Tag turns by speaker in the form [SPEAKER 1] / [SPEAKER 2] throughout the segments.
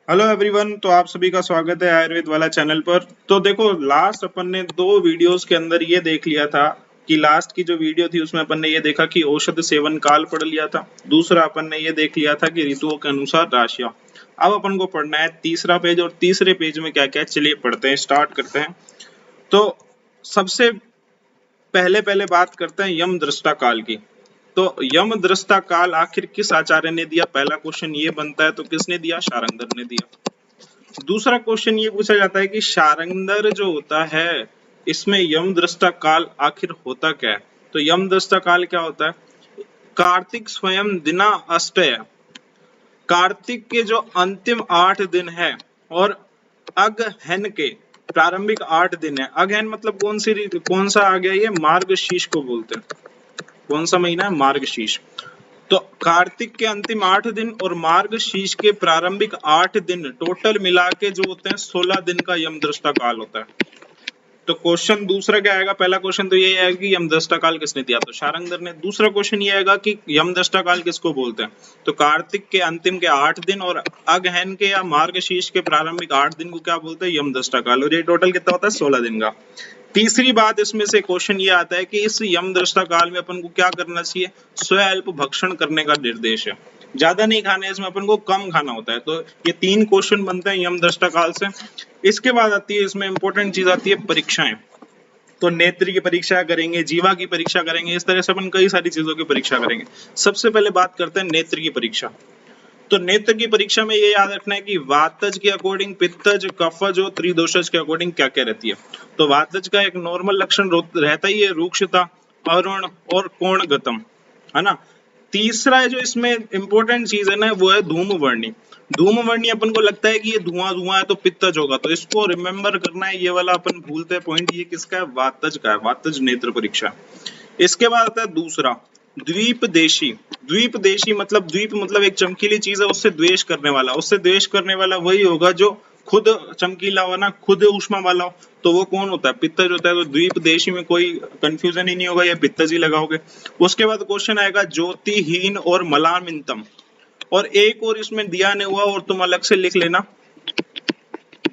[SPEAKER 1] Hello everyone. तो आप सभी का स्वागत है आयुर्वेद वाला चैनल पर। तो देखो, लास्ट अपन ने दो वीडियोस के अंदर ये देख लिया था कि लास्ट की जो वीडियो थी उसमें अपन ने ये देखा कि औषध सेवन काल पढ़ लिया था। दूसरा अपन ने ये देख लिया था कि ऋतुओं के अनुसार राशियां। अब अपन को पढ़ना है तीसरा पेज, और तीसरे पेज में क्या क्या, चलिए पढ़ते हैं, स्टार्ट करते हैं। तो सबसे पहले पहले बात करते हैं यम दृष्टा काल की। तो यम दृष्टा काल आखिर किस आचार्य ने दिया, पहला क्वेश्चन ये बनता है। तो किसने दिया? शारंगधर ने दिया। दूसरा क्वेश्चन ये पूछा जाता है कि शारंगधर जो होता है, इसमें यम दृष्टा काल आखिर होता क्या है? तो यम दृष्टा काल क्या होता है? कार्तिक स्वयं दिना अष्टय, कार्तिक के जो अंतिम 8 दिन है और अगहन के प्रारंभिक 8 दिन है। अगहन मतलब कौन सा आ गया? ये मार्गशीर्ष को बोलते हैं। कौन सा महीना है? मार्गशीर्ष। तो कार्तिक के अंतिम 8 दिन और मार्गशीर्ष के प्रारंभिक 8 दिन टोटल मिला के जो होते हैं 16 दिन का यमदृष्टा काल होता है। तो क्वेश्चन दूसरा क्या आएगा? पहला क्वेश्चन तो ये आएगा कि यमदृष्टा काल किसने दिया? तो शारंगधर ने। दूसरा क्वेश्चन ये आएगा कि यमदृष्टा काल किसको बोलते हैं? तो कार्तिक के अंतिम के 8 दिन और अगहन के या मार्गशीर्ष के प्रारंभिक 8 दिन को क्या बोलते हैं? यमदृष्टा काल। और ये टोटल कितना होता है? 16 दिन का। तीसरी बात इसमें से क्वेश्चन ये आता है कि इस यम दृष्टा काल में अपन को क्या करना चाहिए? स्वल्प भक्षण करने का निर्देश है। ज्यादा नहीं खाना है इसमें, अपन को कम खाना होता है। तो ये 3 क्वेश्चन बनते हैं यम दृष्टा काल से। इसके बाद आती है, इसमें इंपॉर्टेंट चीज आती है परीक्षाएं। तो नेत्र की परीक्षा करेंगे, जीवा की परीक्षा करेंगे, इस तरह से अपन कई सारी चीजों की परीक्षा करेंगे। सबसे पहले बात करते हैं नेत्र की परीक्षा। तो नेत्र की परीक्षा में ये याद रखना है कि वातज के अकॉर्डिंग पित्तज, कफज और त्रिदोषज के अकॉर्डिंग क्या क्या रहती है। तो वातज का एक नॉर्मल लक्षण रहता ही है, रूक्षता, अरुण और कोणगतम, है ना। तीसरा जो इसमें इंपॉर्टेंट चीज है ना, वो है धूमवर्णी। धूमवर्णी अपन को लगता है कि ये धुआं धुआं है तो पित्तज होगा, तो इसको रिमेम्बर करना है। ये वाला अपन भूलते हैं पॉइंट। ये किसका है? वातज का है। वातज नेत्र परीक्षा। इसके बाद आता है दूसरा, द्वीपदेशी। द्वीपदेशी मतलब, द्वीप मतलब एक चमकीली चीज है, उससे द्वेष करने वाला। उससे द्वेष करने वाला वही होगा जो खुद चमकीला हो ना, खुद ऊष्मा वाला हो। तो वो कौन होता है? पित्तज होता है। तो द्वीपदेशी में कोई कंफ्यूजन ही नहीं होगा, ये पित्तज ही लगाओगे। उसके बाद क्वेश्चन आएगा ज्योतिहीन और मलामिनतम। और एक और इसमें दिया नहीं हुआ और तुम अलग से लिख लेना,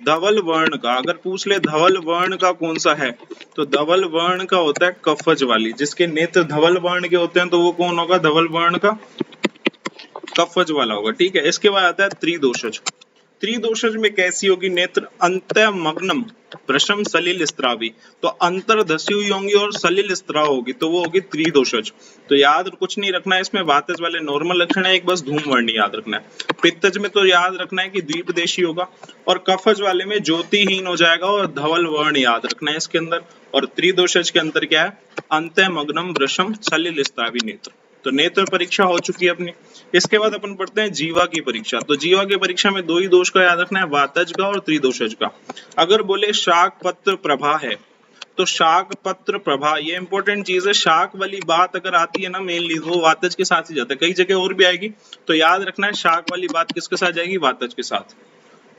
[SPEAKER 1] धवल वर्ण का। अगर पूछ ले धवल वर्ण का कौन सा है, तो धवल वर्ण का होता है कफज वाली। जिसके नेत्र धवल वर्ण के होते हैं तो वो कौन होगा? धवल वर्ण का कफज वाला होगा। ठीक है। इसके बाद आता है त्रिदोषज। त्रिदोषज में कैसी होगी नेत्र? अंतमग्नम भ्रशम सलिल स्त्रावी। तो अंतर धसी हुई होंगी और सलिल स्त्राव होगी, तो वो होगी त्रिदोषज। तो याद कुछ नहीं रखना है इसमें। वातज वाले नॉर्मल लक्षण है, एक बस धूमवर्णी याद रखना है। पित्तज में तो याद रखना है कि द्वीपदेशी होगा, और कफज वाले में ज्योतिहीन हो जाएगा और धवल वर्ण याद रखना है इसके अंदर। और त्रिदोषज के अंदर क्या है? अंतमग्नम भ्रशम सलिल स्त्रावी नेत्र। तो नेत्र परीक्षा हो चुकी है अपनी। इसके बाद अपन पढ़ते हैं जीवा की परीक्षा। तो जीवा की परीक्षा में दो ही दोष का याद रखना है, वातज का और त्रिदोषज का। अगर बोले शाक पत्र प्रभा है, तो शाक पत्र प्रभा ये इंपॉर्टेंट चीज है। शाक वाली बात अगर आती है ना मेनली, वो वातज के साथ ही जाता है। कई जगह और भी आएगी, तो याद रखना है शाक वाली बात किसके साथ जाएगी? वातज के साथ।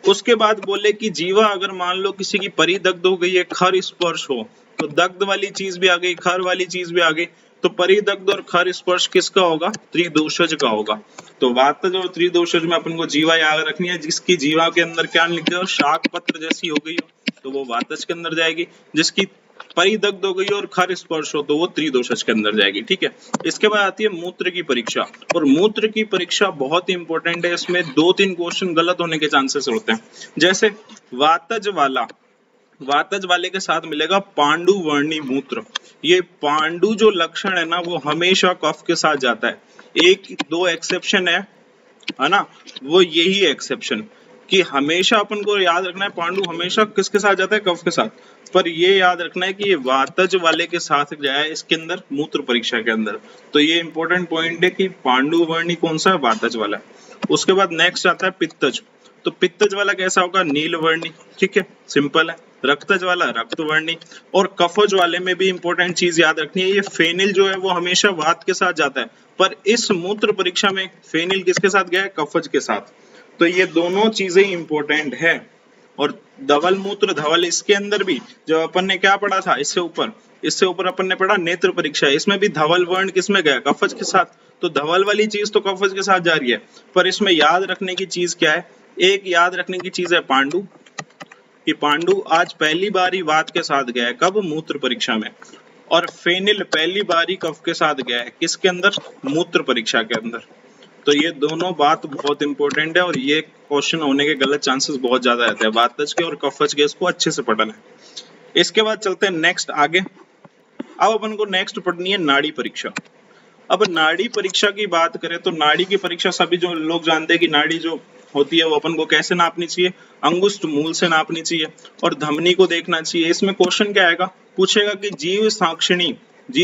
[SPEAKER 1] उसके बाद बोले कि जीवा अगर मान लो किसी की परिदग्ध हो गई है, खर स्पर्श हो, तो दग्ध वाली चीज भी आ गई, खर वाली चीज भी आ गई। तो परिदग्ध और खर स्पर्श किसका होगा? त्रिदोषज का होगा। तो वातज और त्रिदोषज में अपन को जीवा याद रखनी है। जिसकी जीवा के अंदर क्या लिख हो? शाक पत्र जैसी हो गई हो, तो वो वातज के अंदर जाएगी। जिसकी परिदग्ध हो गई और खर स्पर्श हो, तो वो त्रिदोषज के अंदर जाएगी। ठीक है। इसके बाद आती है मूत्र की परीक्षा। और मूत्र की परीक्षा बहुत ही इंपॉर्टेंट है। इसमें 2-3 क्वेश्चन गलत होने के चांसेस होते हैं। जैसे वातज वाला, वातज वाले के साथ मिलेगा पांडु वर्णी मूत्र। ये पांडु जो लक्षण है ना, वो हमेशा कफ के साथ जाता है। 1-2 एक्सेप्शन है ना, वो यही एक्सेप्शन कि हमेशा अपन को याद रखना है पांडु हमेशा किसके साथ जाता है? कफ के साथ। पर ये याद रखना है कि ये वातज वाले के साथ जाए इसके अंदर, मूत्र परीक्षा के अंदर। तो ये इंपॉर्टेंट पॉइंट है कि पांडु वर्णी कौन सा है? वातज वाला। उसके बाद नेक्स्ट आता है पित्तज। तो पित्तज वाला कैसा होगा? नील वर्णी। ठीक है, सिंपल है। रक्तज वाला रक्तवर्णी। और कफज वाले में भी इंपॉर्टेंट चीज याद रखनी है, ये फेनिल जो है वो हमेशा वात के साथ जाता है। पर इस मूत्र परीक्षा में फेनिल किसके साथ गया है? कफज के साथ। तो ये दोनों चीजें इंपॉर्टेंट है। और धवल मूत्र धवल, इसके अंदर भी जो अपन ने क्या पढ़ा था इससे ऊपर अपन ने पढ़ा नेत्र परीक्षा। इसमें भी धवल वर्ण किसमें गया? कफज के साथ। तो धवल वाली चीज तो कफज के साथ जा रही है, पर इसमें याद रखने की चीज क्या है? एक याद रखने की चीज है पांडु, कि पांडु आज पहली बार ही वात के साथ गया है, कब? मूत्र परीक्षा में। और फेनिल पहली बार ही कफ के साथ गया है, किसके अंदर? मूत्र परीक्षा के अंदर। तो ये दोनों बात बहुत इंपॉर्टेंट है और ये क्वेश्चन होने के गलत चांसेस बहुत ज्यादा रहते हैं, वातज के और कफज के, इसको अच्छे से पढ़ना है। इसके बाद चलते हैं नेक्स्ट आगे। अब अपन को नेक्स्ट पढ़नी है नाड़ी परीक्षा। अब नाड़ी परीक्षा की बात करें तो नाड़ी की परीक्षा सभी जो लोग जानते हैं कि नाड़ी जो होती है वो अपन को कैसे नापनी चाहिए? अंगुष्ठ मूल से नापनी चाहिए और धमनी को देखना चाहिए। इसमें क्वेश्चन क्या आएगा? पूछेगा कि जीव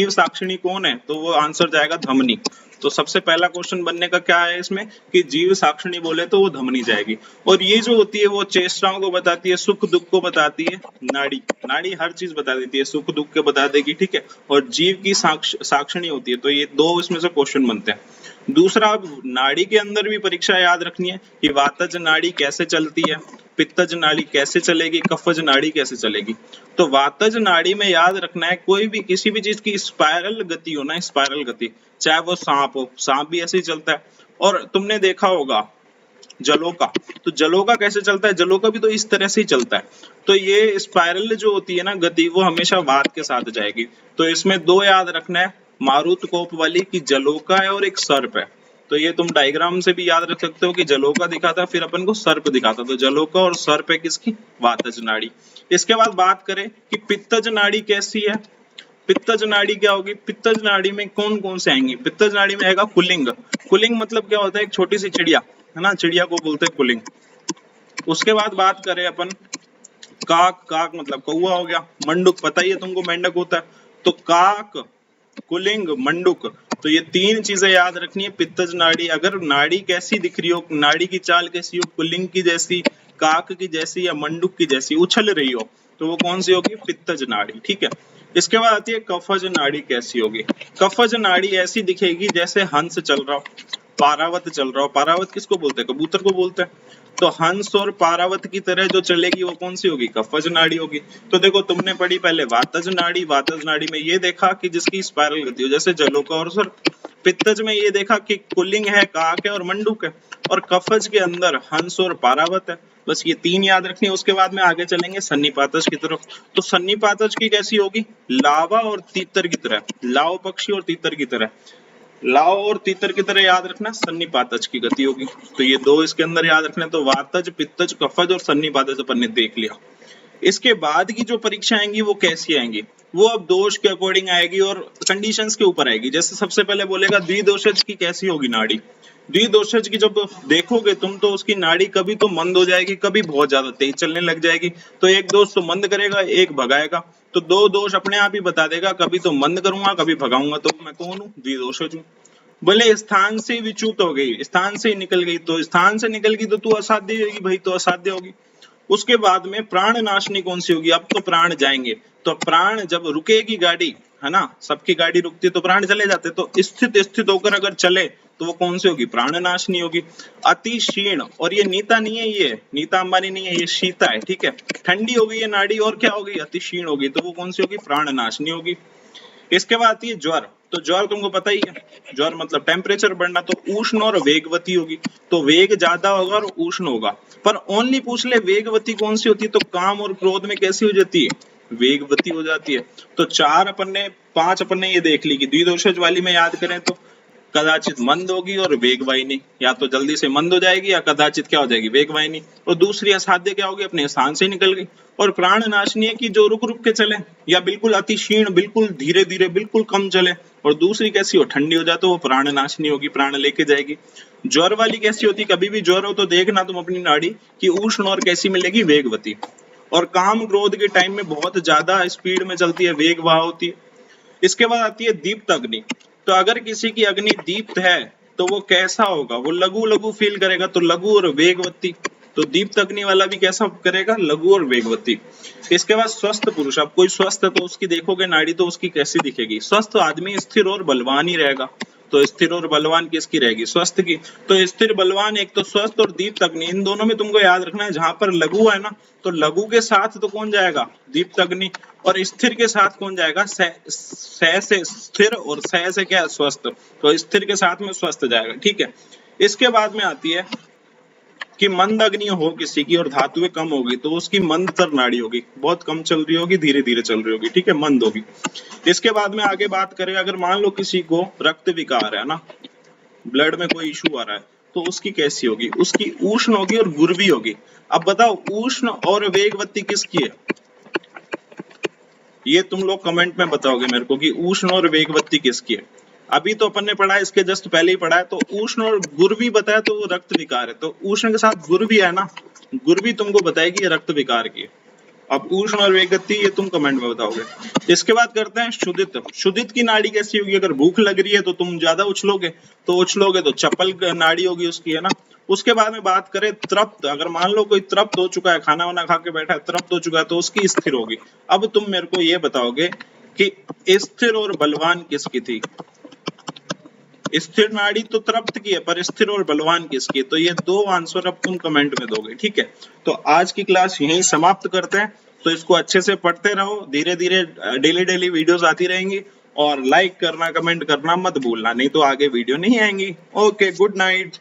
[SPEAKER 1] साक्षिणी कौन है? तो वो आंसर जाएगा धमनी। तो सबसे पहला क्वेश्चन बनने का क्या है इसमें कि जीव साक्षिणी बोले तो वो धमनी जाएगी। और ये जो होती है वो चेष्टाओं को बताती है, सुख दुख को बताती है। नाड़ी हर चीज बता देती है, सुख दुख के बता देगी, ठीक है। और जीव की साक्षिणी होती है। तो ये दो इसमें से क्वेश्चन बनते हैं। दूसरा, अब नाड़ी के अंदर भी परीक्षा याद रखनी है कि वातज नाड़ी कैसे चलती है, पित्तज नाड़ी कैसे चलेगी, कफज नाड़ी कैसे चलेगी। तो वातज नाड़ी में याद रखना है कोई भी किसी भी चीज की स्पाइरल गति हो ना, स्पाइरल गति, चाहे वो सांप हो, सांप भी ऐसे ही चलता है। और तुमने देखा होगा जलोका, तो जलोका कैसे चलता है? जलोका भी तो इस तरह से ही चलता है। तो ये स्पाइरल जो होती है ना गति, वो हमेशा वात के साथ जाएगी। तो इसमें दो याद रखना है, मारुत कोप वाली की जलोका है और एक सर्प है। तो ये तुम डायग्राम से भी याद रख सकते हो कि जलोका दिखा था, फिर अपन को सर्प दिखा था। तो जलोका और सर्प है किसकी? वातज नाड़ी। इसके बाद बात करें कि पित्तज नाड़ी कैसी है। पित्तज नाड़ी क्या होगी? पित्तज नाड़ी में कौन कौन से आएंगे? पित्तज नाड़ी में आएगा कुलिंग। कुलिंग मतलब क्या होता है? एक छोटी सी चिड़िया है ना, चिड़िया को बोलते हैं कुलिंग। उसके बाद बात करें अपन काक, काक मतलब कौवा हो गया। मंडूक पता ही है तुमको मेंढक होता है। तो काक, कुलिंग, मंडूक, तो ये तीन चीजें याद रखनी है पित्तज नाड़ी। अगर नाड़ी कैसी दिख रही हो, नाड़ी की चाल कैसी हो, कुलिंग की जैसी, काक की जैसी या मंडूक की जैसी उछल रही हो, तो वो कौन सी होगी? पित्तज नाड़ी, ठीक है। इसके बाद आती है कफज नाड़ी कैसी होगी। कफज नाड़ी ऐसी दिखेगी जैसे हंस चल रहा हो, पारावत चल रहा हो। पारावत किसको बोलते हैं? कबूतर को बोलते हैं। तो हंस और पारावत की तरह जो चलेगी वो कौन सी होगी? कफज नाड़ी होगी। तो देखो तुमने पढ़ी पहले वातज नाड़ी, वातज नाड़ी में ये देखा कि जिसकी स्पाइरल गति हो, जैसे जलोका और सर्प। पित्तज में ये देखा कि कुलिंग है, काक है और मंडूक है। और कफज के अंदर हंस और पारावत है। बस ये तीन याद रखनी है। उसके बाद में आगे चलेंगे सन्निपातज की तरफ। तो सन्निपातज की कैसी होगी? लावा और तीतर की तरह, लाव पक्षी और तीतर की तरह। लाव और तीतर की तरह याद रखना, सन्निपातज की गति होगी। तो ये दो इसके अंदर याद रखना। तो वातज, पित्तज, कफज और सन्निपातज अपन ने देख लिया। इसके बाद की जो परीक्षा आएंगी वो कैसी आएंगी? वो अब दोष के अकॉर्डिंग आएगी और कंडीशंस के ऊपर आएगी। जैसे सबसे पहले बोलेगा द्विदोषज की कैसी होगी नाड़ी। द्विदोषज की जब देखोगे तुम तो उसकी नाड़ी कभी तो मंद हो जाएगी, कभी बहुत ज्यादा तेज चलने लग जाएगी। तो एक दोष तो मंद करेगा, एक भगाएगा। तो दो दोष अपने आप ही बता देगा, कभी तो मंद करूंगा, कभी भगाऊंगा। तो मैं कौन हूँ? द्विदोषज हूँ। बोले स्थान से विच्युत हो गई, स्थान से निकल गई, तो स्थान से निकल गई तो तू असाध्य होगी भाई, तो असाध्य होगी। उसके बाद में प्राण नाशनी कौन सी होगी? अब तो प्राण जाएंगे। तो प्राण जब रुकेगी गाड़ी, है ना, सबकी गाड़ी रुकती है तो प्राण चले जाते। तो स्थित होकर अगर चले तो वो कौन सी होगी? प्राण नाशनी होगी। अति क्षीण, और ये नीता नहीं है, ये नीता अंबानी नहीं है, ये शीता है, ठीक है। ठंडी हो गई ये नाड़ी और क्या होगी? अति क्षीण होगी। तो वो कौन सी होगी? प्राण नाशनी होगी। इसके बाद आती है ज्वर। तो ज्वर तुमको पता ही है, ज्वर मतलब टेम्परेचर बढ़ना। तो उष्ण और वेगवती होगी। तो वेग ज्यादा होगा और उष्ण होगा। पर ओनली पूछ ले वेगवती कौन सी होती है, तो काम और क्रोध में कैसी हो जाती है? वेगवती हो जाती है। तो पांच अपन ने ये देख ली कि द्विदोषज वाली में याद करें तो कदाचित मंद होगी और वेगवाहिनी, या तो जल्दी से मंद हो जाएगी या कदाचित क्या हो जाएगी? वेगवाहिनी। और दूसरी असाध्य क्या होगी? अपने स्थान से निकल गई। और प्राण नाशनी है कि जो रुक रुक के चले, या बिल्कुल अति क्षीण, बिल्कुल धीरे धीरे, बिल्कुल कम चले। और दूसरी कैसी हो? ठंडी हो जाए तो वो प्राण नाशनी होगी, प्राण लेके जाएगी। ज्वर वाली कैसी होती? कभी भी ज्वर हो तो देखना तुम अपनी नाड़ी कि उष्ण और कैसी मिलेगी? वेगवती। और काम क्रोध के टाइम में बहुत ज्यादा स्पीड में चलती है, वेग वहां होती है। इसके बाद आती है दीप्त अग्नि। तो अगर किसी की अग्नि दीप्त है तो वो कैसा होगा? वो लघु लघु फील करेगा। तो लघु और वेगवती। तो दीप्त अग्नि वाला भी कैसा करेगा? लघु और वेगवती। इसके बाद स्वस्थ पुरुष। अब कोई स्वस्थ है तो उसकी देखोगे नाड़ी तो उसकी कैसी दिखेगी? स्वस्थ आदमी स्थिर और बलवान ही रहेगा। तो स्थिर और बलवान किसकी रहेगी? स्वस्थ की। तो स्थिर बलवान एक तो स्वस्थ और दीप्त अग्नि, इन दोनों में तुमको याद रखना है। जहां पर लघु है ना, तो लघु के साथ तो कौन जाएगा? दीप्त अग्नि। और स्थिर के साथ कौन जाएगा? स से स्थिर और स से क्या? स्वस्थ। तो स्थिर के साथ में स्वस्थ जाएगा, ठीक है। इसके बाद में आती है कि मंद अग्नि हो किसी की और धातुएं कम होगी तो उसकी मंदतर नाड़ी होगी, बहुत कम चल रही होगी, धीरे धीरे चल रही होगी, ठीक है, मंद होगी। इसके बाद में आगे बात करें, अगर मान लो किसी को रक्त विकार है ना, ब्लड में कोई इशू आ रहा है, तो उसकी कैसी होगी, उसकी उष्ण होगी और गुर्वी होगी। अब बताओ उष्ण और वेगवती किसकी है, ये तुम लोग कमेंट में बताओगे मेरे को कि उष्ण और वेगवती किसकी है। अभी तो अपन ने पढ़ा है, इसके जस्ट पहले ही पढ़ा है, तो उष्ण और गुर्वी बताया तो वो रक्त विकार है, तो उष्ण के साथ गुर्वी है ना, गुर्वी तुमको बताएगी ये रक्त विकार की है। अब उष्ण और वेगवती ये तुम कमेंट में बताओगे। इसके बाद करते हैं शुदित। शुदित की नाड़ी कैसी होगी, अगर भूख लग रही है तो तुम ज्यादा उछलोगे, तो चपल नाड़ी होगी उसकी, है ना। उसके बाद में बात करें तृप्त, अगर मान लो कोई तृप्त हो चुका है, खाना वाना खा के बैठा है, तृप्त हो चुका है, तो उसकी स्थिर होगी। अब तुम मेरे को ये बताओगे कि स्थिर और बलवान किसकी थी। स्थिर नाड़ी तो तृप्त की है, पर स्थिर और बलवान किसकी है, तो ये दो आंसर अब तुम कमेंट में दोगे, ठीक है। तो आज की क्लास यहीं समाप्त करते हैं, तो इसको अच्छे से पढ़ते रहो, धीरे धीरे डेली डेली वीडियोस आती रहेंगी, और लाइक करना कमेंट करना मत भूलना, नहीं तो आगे वीडियो नहीं आएंगी। Okay, good night.